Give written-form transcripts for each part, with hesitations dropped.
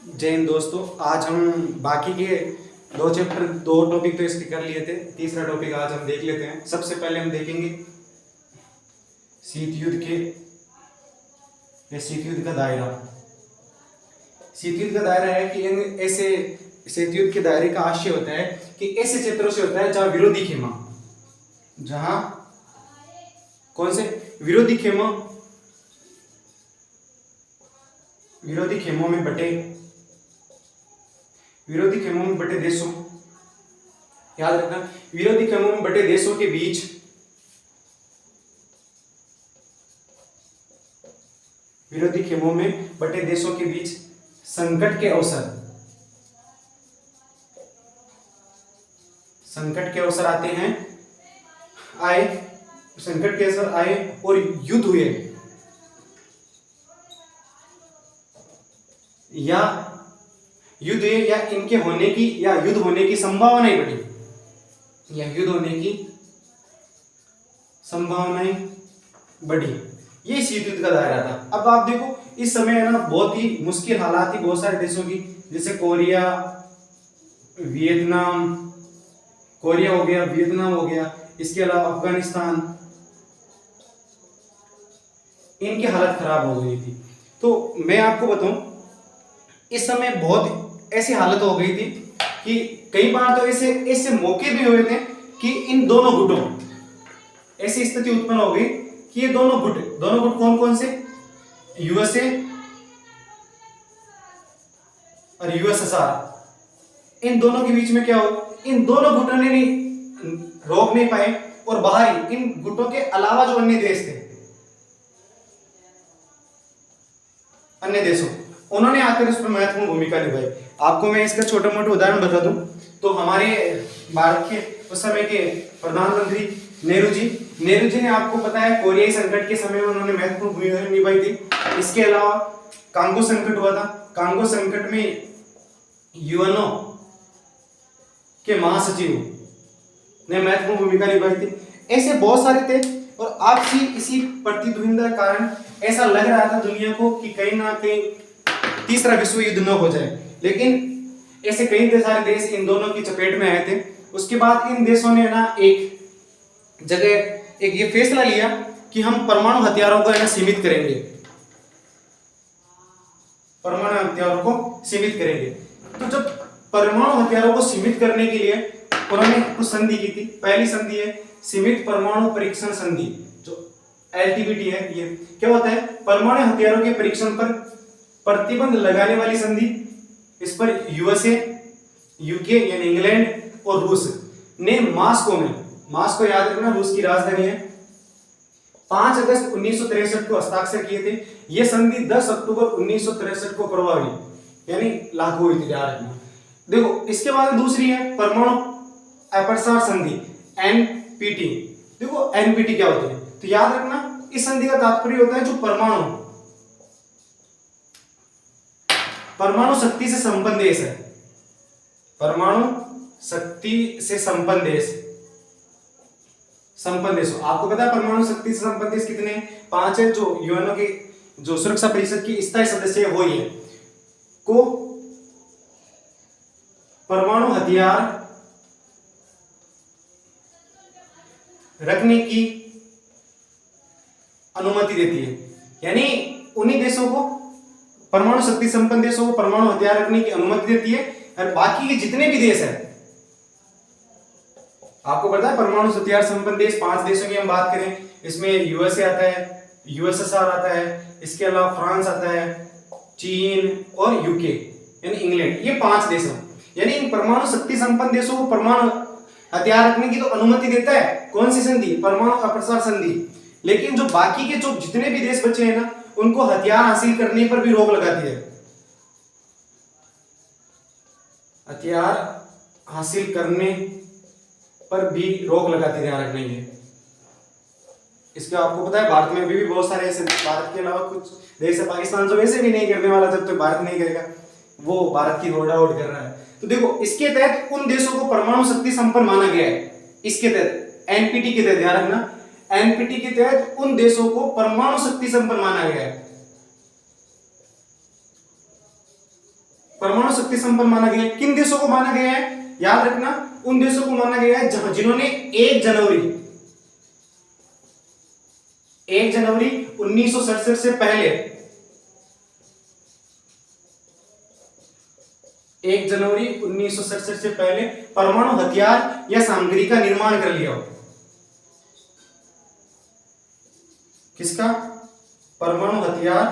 जय हिंद दोस्तों। आज हम बाकी के दो टॉपिक तो इसके कर लिए थे। तीसरा टॉपिक आज हम देख लेते हैं। सबसे पहले हम देखेंगे शीत युद्ध का दायरा। शीत युद्ध का दायरा है कि इन ऐसे शीत युद्ध के दायरे का आशय होता है कि ऐसे क्षेत्रों से होता है जहां विरोधी खेमा, जहां कौन से विरोधी खेमों में बटे देशों, याद रखना, विरोधी खेमों में बटे देशों के बीच संकट के अवसर आए और युद्ध हुए या इनके होने की या युद्ध होने की संभावनाएं बढ़ी। ये शीत युद्ध का दायरा था। अब आप देखो, इस समय है ना बहुत ही मुश्किल हालात थी बहुत सारे देशों की, जैसे कोरिया हो गया, वियतनाम हो गया, इसके अलावा अफगानिस्तान, इनकी हालत खराब हो गई थी। तो मैं आपको बताऊं, इस समय बहुत ऐसी हालत हो गई थी कि कई बार तो ऐसे मौके भी हुए थे कि इन दोनों गुटों ऐसी स्थिति उत्पन्न हो गई कि ये दोनों गुट कौन से, यूएसए और यूएसएसआर, इन दोनों के बीच में क्या हो, इन दोनों गुटों ने रोक नहीं पाए और बाहरी इन गुटों के अलावा जो अन्य देशों उन्होंने आकर इस पर महत्वपूर्ण भूमिका निभाई। आपको मैं इसका छोटा मोटा उदाहरण बता दूं तो हमारे भारत के उस समय के प्रधानमंत्री नेहरू जी ने, आपको पता है, कोरियाई संकट के समय में उन्होंने महत्वपूर्ण भूमिका निभाई थी। इसके अलावा कांगो संकट हुआ था, कांगो संकट में यूएनओ के महासचिव ने महत्वपूर्ण भूमिका निभाई थी। ऐसे बहुत सारे थे और आपसी इसी प्रतिद्वंद्विता के कारण ऐसा लग रहा था दुनिया को कि कहीं ना कहीं तीसरा विश्व युद्ध न हो जाए, लेकिन ऐसे कई सारे देश इन दोनों की चपेट में आए थे। उसके बाद इन देशों ने ना एक ये फैसला लिया कि हम परमाणु हथियारों को सीमित करेंगे, तो जब परमाणु हथियारों को सीमित करने के लिए उन्होंने कुछ संधि की थी। पहली संधि है सीमित परमाणु परीक्षण संधि, जो एलटीबीटी है। ये क्या होता है, परमाणु हथियारों के परीक्षण पर प्रतिबंध लगाने वाली संधि। इस पर यूएसए, यूके यानी इंग्लैंड और रूस ने मास्को याद रखना, रूस की राजधानी है, 5 अगस्त 1963 को हस्ताक्षर किए थे। यह संधि 10 अक्टूबर 1963 को प्रभावी यानी लागू हुई थी, ध्यान रखना। देखो, इसके बाद दूसरी है परमाणु अप्रसार संधि, एनपीटी। देखो एनपीटी क्या होती है, तो याद रखना, इस संधि का तात्पर्य होता है जो परमाणु शक्ति से संपन्न देश है, परमाणु शक्ति से संपन्न देश। आपको पता है परमाणु शक्ति से संपन्न देश कितने हैं? 5 है। जो यूएनओ के जो सुरक्षा परिषद की स्थायी सदस्य है वो ही है, को परमाणु हथियार रखने की अनुमति देती है। यानी उन्हीं देशों को, परमाणु शक्ति संपन्न देशों को परमाणु हथियार रखने की अनुमति देती है। और बाकी के जितने भी देश हैं, आपको पता है परमाणु हथियार संपन्न देश 5 देशों की हम बात करें, इसमें यूएसए आता है, यूएसएसआर आता है, इसके अलावा फ्रांस आता है, चीन और यूके यानी इंग्लैंड, ये 5 देश हैं। यानी इन परमाणु शक्ति संपन्न देशों को परमाणु हथियार रखने की तो अनुमति देता है कौन सी संधि, परमाणु अप्रसार संधि। लेकिन जो बाकी के जो जितने भी देश बचे हैं ना, उनको हथियार हासिल करने पर भी रोक लगाती है, हथियार हासिल करने पर भी रोक लगाती है, ध्यान रखना है। इसके आपको पता है भारत में भी बहुत सारे ऐसे, भारत के अलावा कुछ देश है, पाकिस्तान जो वैसे भी नहीं करने वाला, जब तक भारत नहीं करेगा, वो भारत की होड़ कर रहा है। तो देखो, इसके तहत उन देशों को परमाणु शक्ति संपन्न माना गया है। इसके तहत एनपीटी के तहत, ध्यान रखना, एनपीटी के तहत उन देशों को परमाणु शक्ति संपन्न माना गया है। परमाणु शक्ति संपन्न माना गया है। किन देशों को माना गया है? याद रखना, उन देशों को माना गया है जहां जिन्होंने 1 जनवरी 1967 से पहले 1 जनवरी 1967 से पहले परमाणु हथियार या सामग्री का निर्माण कर लिया हो। किसका? परमाणु हथियार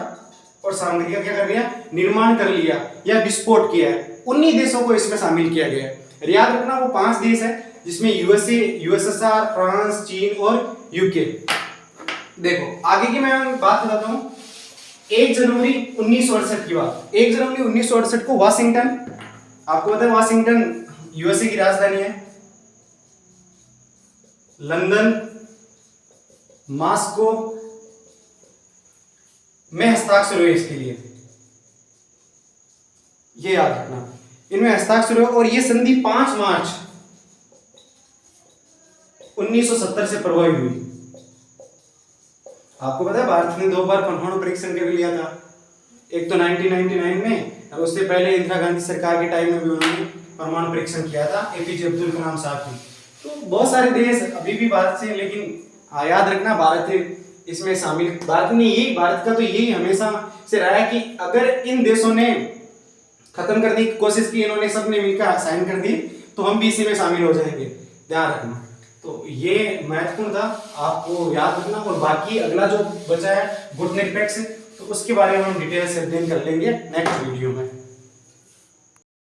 और सामग्री का क्या कर लिया? निर्माण कर लिया या विस्फोट किया है। उन्हीं देशों को इसमें शामिल किया गया है। याद रखना वो 5 देश है जिसमें यूएसए, यूएसएसआर, फ्रांस, चीन और यूके। देखो आगे की मैं बात बताता हूं। 1 जनवरी 1968 की बात। 1 जनवरी 1968 को वाशिंगटन, आपको पता है वाशिंगटन यूएसए की राजधानी है, लंदन, मॉस्को में हस्ताक्षर हुए इसके लिए, ये याद रखना, इनमें हस्ताक्षर हुए और ये संधि 5 मार्च 1970 से प्रभावी हुई। आपको पता है भारत ने 2 बार परमाणु परीक्षण कर लिया था, एक तो 1999 में और उससे पहले इंदिरा गांधी सरकार के टाइम में भी उन्होंने परमाणु परीक्षण किया था, एपीजे अब्दुल कलाम साहब ने। तो बहुत सारे देश अभी भी भारत से, लेकिन याद रखना भारत इसमें शामिल, भारत का तो यही हमेशा से रहा है कि अगर इन देशों ने खत्म करने की कोशिश की, इन्होंने सबने मिलकर साइन कर दी, तो हम भी इसी में शामिल हो जाएंगे, ध्यान रखना। तो ये महत्वपूर्ण था, आपको याद रखना। और बाकी अगला जो बचा है गुट निरपेक्ष, तो उसके बारे में हम डिटेल से अध्ययन कर लेंगे नेक्स्ट वीडियो में।